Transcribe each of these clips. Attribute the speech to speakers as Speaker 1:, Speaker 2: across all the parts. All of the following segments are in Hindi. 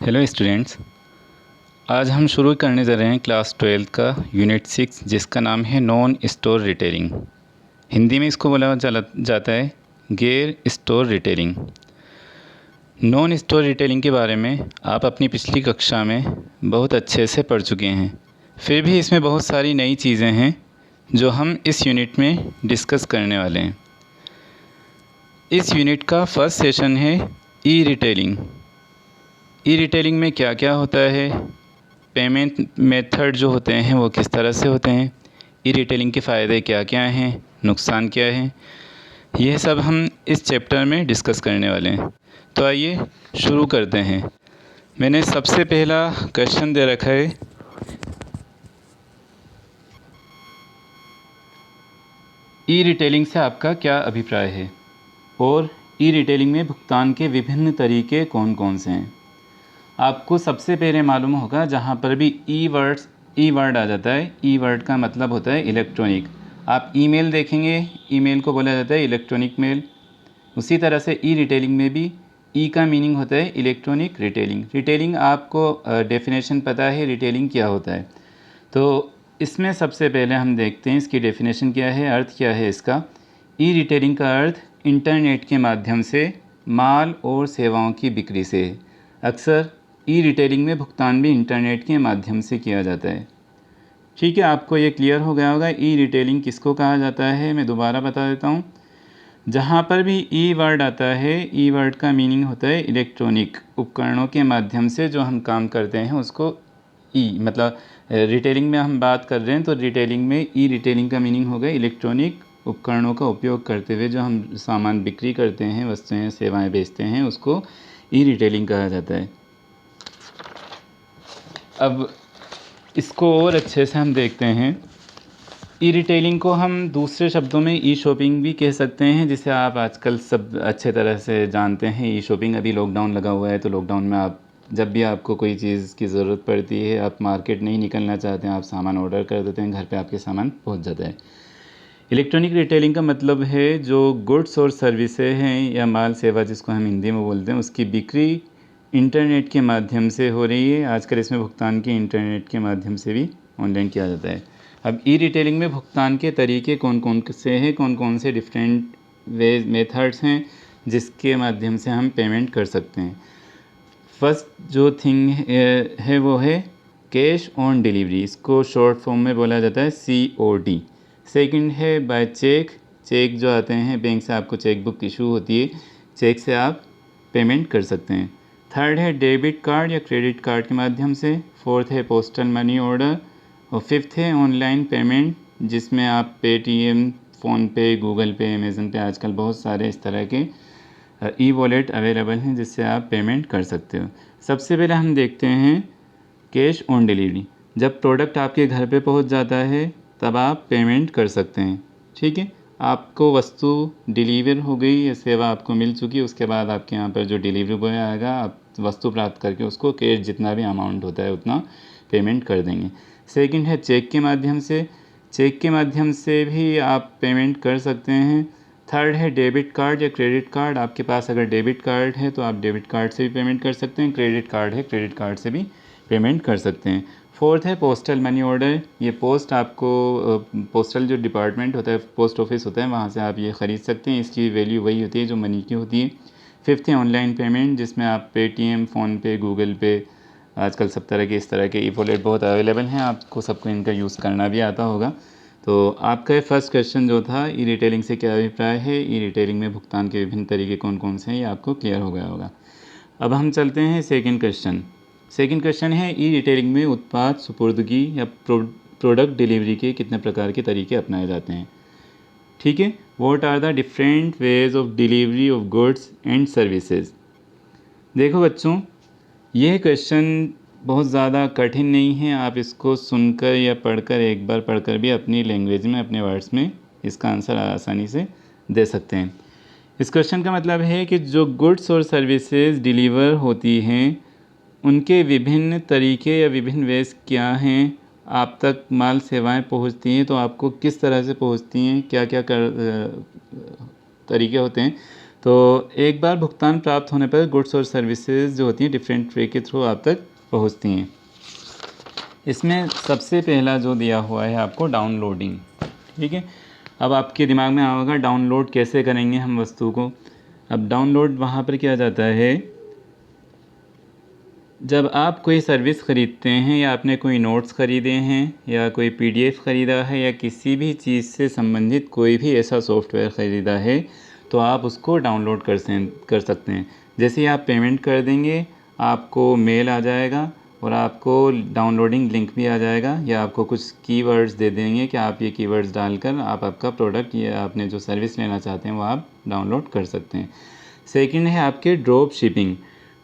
Speaker 1: Hello students. आज हम शुरू करने जा रहे हैं क्लास 12 का यूनिट 6 जिसका नाम है नॉन स्टोर रिटेलिंग। हिंदी में इसको बोला जाता है गैर store retailing. Non store retailing के बारे में आप अपनी पिछली कक्षा में बहुत अच्छे से पढ़ चुके हैं, फिर भी इसमें बहुत सारी नई चीज़ें हैं जो हम इस यूनिट में डिस्कस करने वाले हैं। इस यूनिट का फर्स्ट सेशन है ई रिटेलिंग। ई रिटेलिंग में क्या क्या होता है, पेमेंट मेथड जो होते हैं वो किस तरह से होते हैं, ई रिटेलिंग के फ़ायदे क्या क्या हैं, नुकसान क्या हैं, यह सब हम इस चैप्टर में डिस्कस करने वाले हैं। तो आइए शुरू करते हैं। मैंने सबसे पहला क्वेश्चन दे रखा है, ई रिटेलिंग से आपका क्या अभिप्राय है और ई रिटेलिंग में भुगतान के विभिन्न तरीके कौन कौन से हैं। आपको सबसे पहले मालूम होगा जहाँ पर भी ई वर्ड आ जाता है, ई वर्ड का मतलब होता है इलेक्ट्रॉनिक। आप ईमेल देखेंगे, ईमेल को बोला जाता है इलेक्ट्रॉनिक मेल। उसी तरह से ई रिटेलिंग में भी ई का मीनिंग होता है इलेक्ट्रॉनिक रिटेलिंग। रिटेलिंग आपको डेफिनेशन पता है रिटेलिंग क्या होता है, तो इसमें सबसे पहले हम देखते हैं इसकी डेफिनेशन क्या है, अर्थ क्या है इसका। ई रिटेलिंग का अर्थ इंटरनेट के माध्यम से माल और सेवाओं की बिक्री से है। अक्सर ई रिटेलिंग में भुगतान भी इंटरनेट के माध्यम से किया जाता है। ठीक है, आपको ये क्लियर हो गया होगा ई रिटेलिंग किसको कहा जाता है। मैं दोबारा बता देता हूँ। जहाँ पर भी ई वर्ड आता है, ई वर्ड का मीनिंग होता है इलेक्ट्रॉनिक। उपकरणों के माध्यम से जो हम काम करते हैं उसको ई मतलब रिटेलिंग में हम बात कर रहे हैं, तो रिटेलिंग में ई रिटेलिंग का मीनिंग होगा इलेक्ट्रॉनिक उपकरणों का उपयोग करते हुए जो हम सामान बिक्री करते हैं, वस्तुएं सेवाएं बेचते हैं, उसको ई रिटेलिंग कहा जाता है। अब इसको और अच्छे से हम देखते हैं। ई रिटेलिंग को हम दूसरे शब्दों में ई शॉपिंग भी कह सकते हैं, जिसे आप आजकल सब अच्छे तरह से जानते हैं। ई शॉपिंग, अभी लॉकडाउन लगा हुआ है तो लॉकडाउन में आप जब भी आपको कोई चीज़ की ज़रूरत पड़ती है, आप मार्केट नहीं निकलना चाहते हैं, आप सामान ऑर्डर कर देते हैं, घर पे आपके सामान पहुंच जाता है। इलेक्ट्रॉनिक रिटेलिंग का मतलब है जो गुड्स और सर्विसेज हैं या माल सेवा जिसको हम हिंदी में बोलते हैं, उसकी बिक्री इंटरनेट के माध्यम से हो रही है। आजकल इसमें भुगतान की इंटरनेट के माध्यम से भी ऑनलाइन किया जाता है। अब ई रिटेलिंग में भुगतान के तरीके कौन कौन से हैं, कौन कौन से डिफरेंट मेथड्स हैं जिसके माध्यम से हम पेमेंट कर सकते हैं। फर्स्ट जो थिंग है वो है कैश ऑन डिलीवरी, इसको शॉर्ट फॉर्म में बोला जाता है COD। सेकंड है बाय चेक, चेक जो आते हैं बैंक से, आपको चेक बुक इशू होती है, चेक से आप पेमेंट कर सकते हैं। थर्ड है डेबिट कार्ड या क्रेडिट कार्ड के माध्यम से। फोर्थ है पोस्टल मनी ऑर्डर। और फिफ्थ है ऑनलाइन पेमेंट, जिसमें आप पेटीएम, फ़ोनपे, गूगल पे, अमेज़न पे, आजकल बहुत सारे इस तरह के ई वॉलेट अवेलेबल हैं जिससे आप पेमेंट कर सकते हो। सबसे पहले हम देखते हैं कैश ऑन डिलीवरी। जब प्रोडक्ट आपके घर पे पहुंच जाता है तब आप पेमेंट कर सकते हैं। ठीक है, आपको वस्तु डिलीवर हो गई या सेवा आपको मिल चुकी है, उसके बाद आपके यहाँ पर जो डिलीवरी बॉय आएगा, आप वस्तु प्राप्त करके उसको कैश जितना भी अमाउंट होता है उतना पेमेंट कर देंगे। सेकंड है चेक के माध्यम से, चेक के माध्यम से भी आप पेमेंट कर सकते हैं। थर्ड है डेबिट कार्ड या क्रेडिट कार्ड, आपके पास अगर डेबिट कार्ड है तो आप डेबिट कार्ड से भी पेमेंट कर सकते हैं, क्रेडिट कार्ड है क्रेडिट कार्ड से भी पेमेंट कर सकते हैं। फोर्थ है पोस्टल मनी ऑर्डर, ये पोस्ट आपको पोस्टल जो डिपार्टमेंट होता है, पोस्ट ऑफिस होता है, वहाँ से आप ये ख़रीद सकते हैं। इसकी वैल्यू वही होती है जो मनी की होती है। फिफ्थ है ऑनलाइन पेमेंट, जिसमें आप पेटीएम, फ़ोनपे, गूगल पे, आजकल सब तरह के इस तरह के ई वॉलेट बहुत अवेलेबल हैं, आपको सबको इनका यूज़ करना भी आता होगा। तो आपका फर्स्ट क्वेश्चन जो था ई रिटेलिंग से क्या अभिप्राय है, ई रिटेलिंग में भुगतान के विभिन्न तरीके कौन कौन से हैं, ये आपको क्लियर हो गया होगा। अब हम चलते हैं सेकंड क्वेश्चन। सेकंड क्वेश्चन है ई रिटेलिंग में उत्पाद सुपुर्दगी या प्रोडक्ट डिलीवरी के कितने प्रकार के तरीके अपनाए जाते हैं। ठीक है, what are the different ways of delivery of goods and services. देखो बच्चों, यह क्वेश्चन बहुत ज़्यादा कठिन नहीं है, आप इसको सुनकर या पढ़कर, एक बार पढ़कर भी अपनी लैंग्वेज में, अपने वर्ड्स में इसका आंसर आसानी से दे सकते हैं। इस क्वेश्चन का मतलब है कि जो गुड्स और सर्विसेज डिलीवर होती हैं उनके विभिन्न तरीके या विभिन्न वेज क्या हैं, आप तक माल सेवाएं पहुंचती हैं तो आपको किस तरह से पहुंचती हैं, क्या क्या तरीके होते हैं। तो एक बार भुगतान प्राप्त होने पर गुड्स और सर्विसेज जो होती हैं डिफरेंट वे के थ्रू आप तक पहुंचती हैं। इसमें सबसे पहला जो दिया हुआ है आपको डाउनलोडिंग, ठीक है। अब आपके दिमाग में आएगा डाउनलोड कैसे करेंगे हम वस्तु को। अब डाउनलोड वहाँ पर किया जाता है जब आप कोई सर्विस ख़रीदते हैं या आपने कोई नोट्स ख़रीदे हैं या कोई PDF ख़रीदा है या किसी भी चीज़ से संबंधित कोई भी ऐसा सॉफ्टवेयर ख़रीदा है तो आप उसको डाउनलोड कर सकते हैं। जैसे ही आप पेमेंट कर देंगे आपको मेल आ जाएगा और आपको डाउनलोडिंग लिंक भी आ जाएगा या आपको कुछ कीवर्ड्स दे देंगे कि आप ये कीवर्ड्स डालकर आप आपका प्रोडक्ट या आपने जो सर्विस लेना चाहते हैं वो आप डाउनलोड कर सकते हैं। सेकंड है आपके ड्रॉप शिपिंग।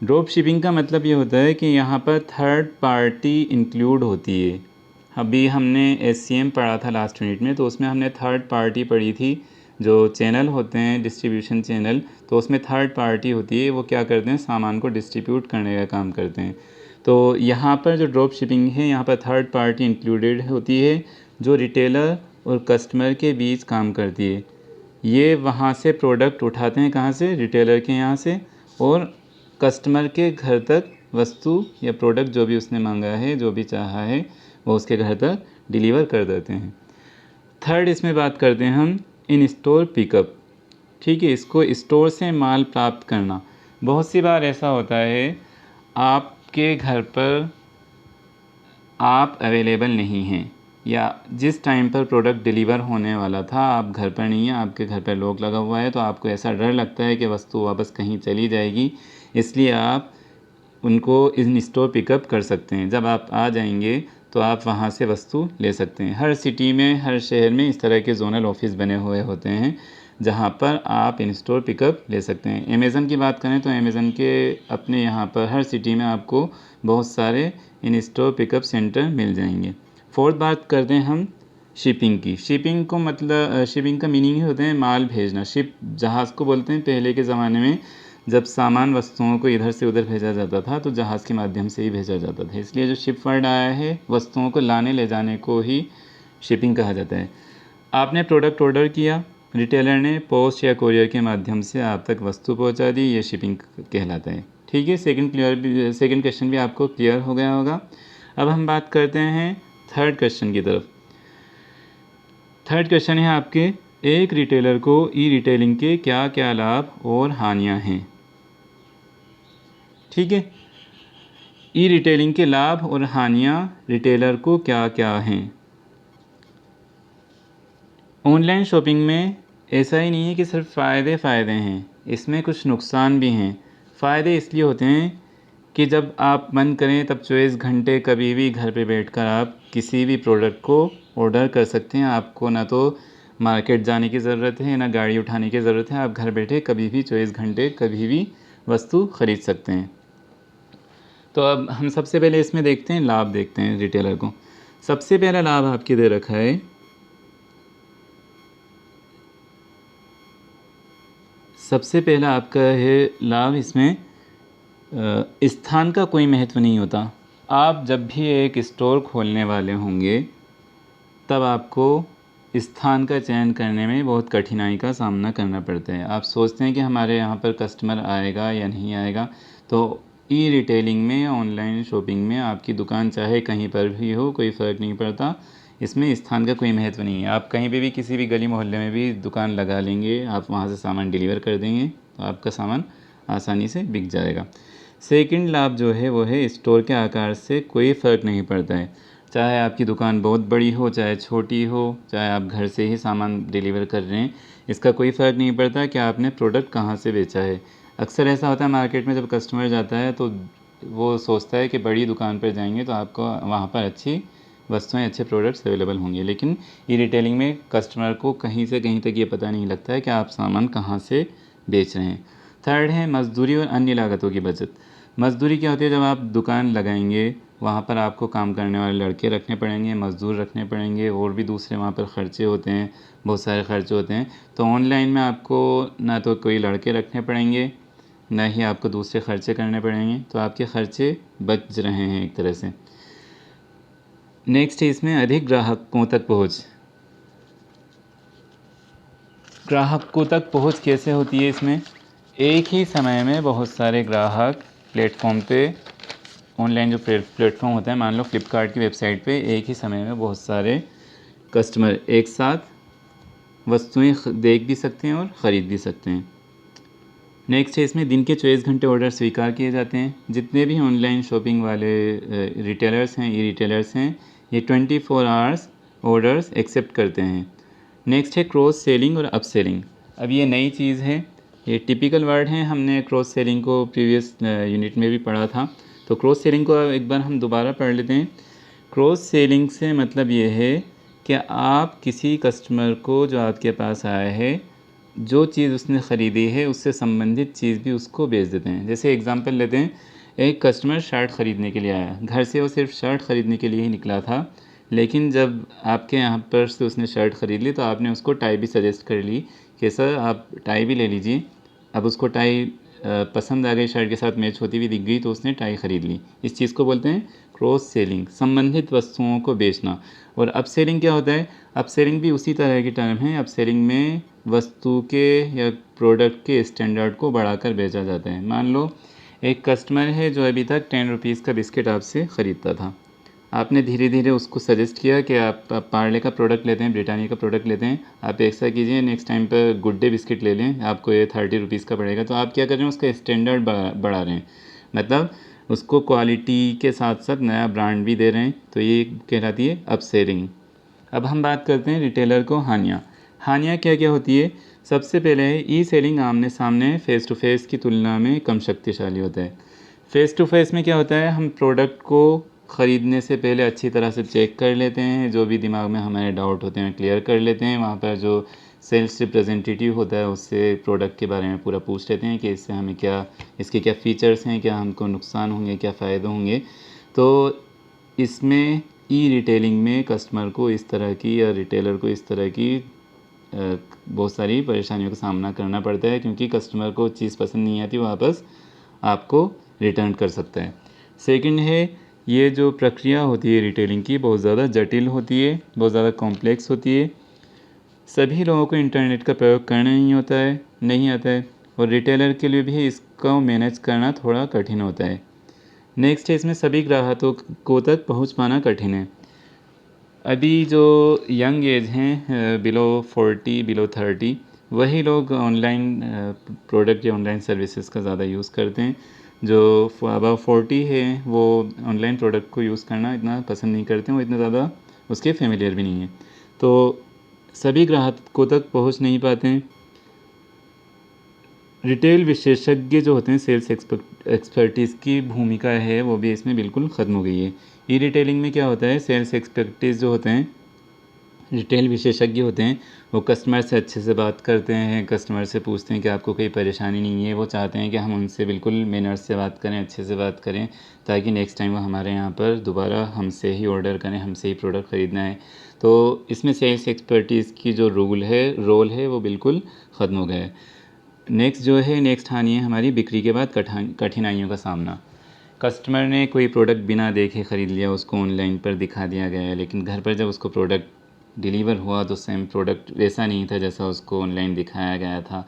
Speaker 1: ड्रॉप शिपिंग का मतलब ये होता है कि यहाँ पर थर्ड पार्टी इंक्लूड होती है। अभी हमने SCM पढ़ा था लास्ट यूनिट में, तो उसमें हमने थर्ड पार्टी पढ़ी थी। जो चैनल होते हैं डिस्ट्रीब्यूशन चैनल, तो उसमें थर्ड पार्टी होती है, वो क्या करते हैं सामान को डिस्ट्रीब्यूट करने का काम करते हैं। तो यहाँ पर जो ड्रॉप शिपिंग है यहाँ पर थर्ड पार्टी इंक्लूडेड होती है जो रिटेलर और कस्टमर के बीच काम करती है। ये वहाँ से प्रोडक्ट उठाते हैं, कहाँ से, रिटेलर के यहाँ से, और कस्टमर के घर तक वस्तु या प्रोडक्ट जो भी उसने मांगा है, जो भी चाहा है, वो उसके घर तक डिलीवर कर देते हैं। थर्ड इसमें बात करते हैं हम इन स्टोर पिकअप, ठीक है। इसको स्टोर से माल प्राप्त करना। बहुत सी बार ऐसा होता है आपके घर पर आप अवेलेबल नहीं हैं या जिस टाइम पर प्रोडक्ट डिलीवर होने वाला था आप घर पर नहीं हैं, आपके घर पर लॉक लगा हुआ है, तो आपको ऐसा डर लगता है कि वस्तु वापस कहीं चली जाएगी, इसलिए आप उनको इन स्टोर पिकअप कर सकते हैं। जब आप आ जाएंगे तो आप वहाँ से वस्तु ले सकते हैं। हर सिटी में, हर शहर में इस तरह के जोनल ऑफिस बने हुए होते हैं जहाँ पर आप इन स्टोर पिकअप ले सकते हैं। अमेज़न की बात करें तो अमेज़न के अपने यहाँ पर हर सिटी में आपको बहुत सारे इन स्टोर पिकअप सेंटर मिल जाएंगे। फोर्थ बात करते हैं हम शिपिंग की। शिपिंग को मतलब शिपिंग का मीनिंग ही होता है माल भेजना। शिप जहाज़ को बोलते हैं। पहले के ज़माने में जब सामान वस्तुओं को इधर से उधर भेजा जाता था तो जहाज़ के माध्यम से ही भेजा जाता था, इसलिए जो शिप वर्ड आया है वस्तुओं को लाने ले जाने को ही शिपिंग कहा जाता है। आपने प्रोडक्ट ऑर्डर किया, रिटेलर ने पोस्ट या कोरियर के माध्यम से आप तक वस्तु पहुंचा दी, ये शिपिंग कहलाता है, ठीक है। सेकंड क्वेश्चन भी आपको क्लियर हो गया होगा। अब हम बात करते हैं थर्ड क्वेश्चन की तरफ। थर्ड क्वेश्चन है आपके, एक रिटेलर को ई रिटेलिंग के क्या क्या लाभ और हानियां हैं, ठीक है। ई रिटेलिंग के लाभ और हानियां रिटेलर को क्या क्या हैं। ऑनलाइन शॉपिंग में ऐसा ही नहीं है कि सिर्फ फ़ायदे हैं, इसमें कुछ नुकसान भी हैं। फ़ायदे इसलिए होते हैं कि जब आप मन करें तब 24 घंटे कभी भी घर पे बैठकर आप किसी भी प्रोडक्ट को ऑर्डर कर सकते हैं। आपको ना तो मार्केट जाने की ज़रूरत है ना गाड़ी उठाने की ज़रूरत है, आप घर बैठे कभी भी 24 घंटे कभी भी वस्तु ख़रीद सकते हैं। तो अब हम सबसे पहले इसमें देखते हैं लाभ, देखते हैं रिटेलर को। सबसे पहला लाभ आपके दे रखा है, सबसे पहला आपका है लाभ, इसमें स्थान का कोई महत्व नहीं होता। आप जब भी एक स्टोर खोलने वाले होंगे तब आपको स्थान का चयन करने में बहुत कठिनाई का सामना करना पड़ता है। आप सोचते हैं कि हमारे यहाँ पर कस्टमर आएगा या नहीं आएगा, तो ई रिटेलिंग में या ऑनलाइन शॉपिंग में आपकी दुकान चाहे कहीं पर भी हो कोई फ़र्क नहीं पड़ता, इसमें स्थान का कोई महत्व नहीं है। आप कहीं पे भी किसी भी गली मोहल्ले में भी दुकान लगा लेंगे, आप वहाँ से सामान डिलीवर कर देंगे तो आपका सामान आसानी से बिक जाएगा। सेकंड लाभ जो है वो है स्टोर के आकार से कोई फ़र्क नहीं पड़ता है। चाहे आपकी दुकान बहुत बड़ी हो चाहे छोटी हो, चाहे आप घर से ही सामान डिलीवर कर रहे हैं, इसका कोई फ़र्क नहीं पड़ता कि आपने प्रोडक्ट कहाँ से बेचा है। अक्सर ऐसा होता है मार्केट में, जब कस्टमर जाता है तो वो सोचता है कि बड़ी दुकान पर जाएंगे तो आपको वहाँ पर अच्छी वस्तुएं, अच्छे प्रोडक्ट्स अवेलेबल होंगे, लेकिन ई रिटेलिंग में कस्टमर को कहीं से कहीं तक ये पता नहीं लगता है कि आप सामान कहाँ से बेच रहे हैं। थर्ड है मजदूरी और अन्य लागतों की बचत। मजदूरी क्या होती है, जब आप दुकान लगाएंगे वहाँ पर आपको काम करने वाले लड़के रखने पड़ेंगे, मज़दूर रखने पड़ेंगे, और भी दूसरे वहाँ पर ख़र्चे होते हैं, बहुत सारे ख़र्चे होते हैं। तो ऑनलाइन में आपको ना तो कोई लड़के रखने पड़ेंगे ना ही आपको दूसरे ख़र्चे करने पड़ेंगे, तो आपके ख़र्चे बच रहे हैं एक तरह से। नेक्स्ट है इसमें अधिक ग्राहकों तक पहुँच। ग्राहकों तक पहुँच कैसे होती है इसमें, एक ही समय में बहुत सारे ग्राहक प्लेटफॉर्म पे, ऑनलाइन जो प्लेटफॉर्म होता है, मान लो फ्लिपकार्ट की वेबसाइट पे एक ही समय में बहुत सारे कस्टमर एक साथ वस्तुएं देख भी सकते हैं और ख़रीद भी सकते हैं। नेक्स्ट है, इसमें दिन के 24 घंटे ऑर्डर स्वीकार किए जाते हैं। जितने भी ऑनलाइन शॉपिंग वाले रिटेलर्स हैं, ई रिटेलर्स हैं, ये 24 आवर्स ऑर्डर्स एक्सेप्ट करते हैं। नेक्स्ट है क्रॉस सेलिंग और अप सेलिंग। अब ये नई चीज़ है, ये टिपिकल वर्ड हैं, हमने क्रॉस सेलिंग को प्रीवियस यूनिट में भी पढ़ा था। तो क्रॉस सेलिंग को एक बार हम दोबारा पढ़ लेते हैं। क्रॉस सेलिंग से मतलब ये है कि आप किसी कस्टमर को जो आपके पास आया है, जो चीज़ उसने ख़रीदी है उससे संबंधित चीज़ भी उसको बेच देते हैं। जैसे एग्ज़ाम्पल लेते हैं, एक कस्टमर शर्ट ख़रीदने के लिए आया, घर से वो सिर्फ शर्ट ख़रीदने के लिए ही निकला था, लेकिन जब आपके यहाँ पर से उसने शर्ट ख़रीद ली तो आपने उसको टाई भी सजेस्ट कर ली कि सर आप टाई भी ले लीजिए। अब उसको टाई पसंद आ गई, शर्ट के साथ मैच होती हुई दिख गई, तो उसने टाई ख़रीद ली। इस चीज़ को बोलते हैं क्रॉस सेलिंग, संबंधित वस्तुओं को बेचना। और अप सेलिंग क्या होता है? अप सेलिंग भी उसी तरह की टर्म है। अप सेलिंग में वस्तु के या प्रोडक्ट के स्टैंडर्ड को बढ़ाकर बेचा जाता है। मान लो एक कस्टमर है जो अभी तक 10 रुपीज़ का बिस्किट आपसे ख़रीदता था, आपने धीरे धीरे उसको सजेस्ट किया कि आप पार्ले का प्रोडक्ट लेते हैं, ब्रिटानिया का प्रोडक्ट लेते हैं, आप ऐसा कीजिए नेक्स्ट टाइम पर गुड डे बिस्किट ले लें, आपको ये 30 रुपीज़ का पड़ेगा। तो आप क्या कर रहे हैं, उसका स्टैंडर्ड बढ़ा रहे हैं, मतलब उसको क्वालिटी के साथ साथ नया ब्रांड भी दे रहे हैं। तो ये कहलाती है अप सेलिंग। अब हम बात करते हैं रिटेलर को हानियाँ। हानियाँ क्या क्या होती है? सबसे पहले है ई सेलिंग, आमने सामने फ़ेस टू फेस की तुलना में कम शक्तिशाली होता है। फ़ेस टू फेस में क्या होता है, हम प्रोडक्ट को ख़रीदने से पहले अच्छी तरह से चेक कर लेते हैं, जो भी दिमाग में हमारे डाउट होते हैं क्लियर कर लेते हैं। वहाँ पर जो सेल्स रिप्रेजेंटेटिव होता है उससे प्रोडक्ट के बारे में पूरा पूछ लेते हैं कि इससे हमें क्या, इसके क्या फ़ीचर्स हैं, क्या हमको नुकसान होंगे, क्या फ़ायदे होंगे। तो इसमें ई रिटेलिंग में कस्टमर को इस तरह की या रिटेलर को इस तरह की बहुत सारी परेशानियों का सामना करना पड़ता है, क्योंकि कस्टमर को चीज़ पसंद नहीं आती, वापस आपको रिटर्न कर सकता है। सेकंड है, ये जो प्रक्रिया होती है रिटेलिंग की बहुत ज़्यादा जटिल होती है, बहुत ज़्यादा कॉम्प्लेक्स होती है। सभी लोगों को इंटरनेट का प्रयोग करना नहीं आता है, और रिटेलर के लिए भी इसको मैनेज करना थोड़ा कठिन होता है। नेक्स्ट है, इसमें सभी ग्राहकों को तक पहुंच पाना कठिन है। अभी जो यंग एज हैं, बिलो 40 बिलो 30, वही लोग ऑनलाइन प्रोडक्ट या ऑनलाइन सर्विसेज का ज़्यादा यूज़ करते हैं। जो अबव 40 है वो ऑनलाइन प्रोडक्ट को यूज़ करना इतना पसंद नहीं करते हैं, वो इतना ज़्यादा उसके फेमिलियर भी नहीं है। तो सभी ग्राहकों तक पहुंच नहीं पाते हैं। रिटेल विशेषज्ञ जो होते हैं, सेल्स एक्सपर्टीज़ की भूमिका है वो भी इसमें बिल्कुल ख़त्म हो गई है। ई रिटेलिंग में क्या होता है, सेल्स एक्सपर्टीज़ जो होते हैं, रिटेल विशेषज्ञ होते हैं, वो कस्टमर से अच्छे से बात करते हैं, कस्टमर से पूछते हैं कि आपको कोई परेशानी नहीं है। वो चाहते हैं कि हम उनसे बिल्कुल मैनर्स से बात करें, अच्छे से बात करें, ताकि नेक्स्ट टाइम वो हमारे यहाँ पर दोबारा हमसे ही ऑर्डर करें, हमसे ही प्रोडक्ट ख़रीदना है। तो इसमें सेल्स एक्सपर्टीज़ की जो रोल है वो बिल्कुल ख़त्म हो गया है। नेक्स्ट हानि है हमारी बिक्री के बाद कठिनाइयों का सामना। कस्टमर ने कोई प्रोडक्ट बिना देखे ख़रीद लिया, उसको ऑनलाइन पर दिखा दिया गया है, लेकिन घर पर जब उसको प्रोडक्ट डिलीवर हुआ तो सेम प्रोडक्ट वैसा नहीं था जैसा उसको ऑनलाइन दिखाया गया था।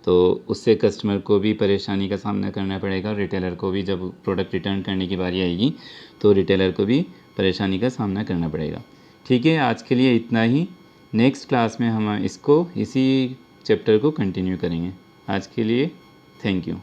Speaker 1: तो उससे कस्टमर को भी परेशानी का सामना करना पड़ेगा, और रिटेलर को भी जब प्रोडक्ट रिटर्न करने की बारी आएगी तो रिटेलर को भी परेशानी का सामना करना पड़ेगा। ठीक है, आज के लिए इतना ही। नेक्स्ट क्लास में हम इसी चैप्टर को कंटिन्यू करेंगे। आज के लिए थैंक यू।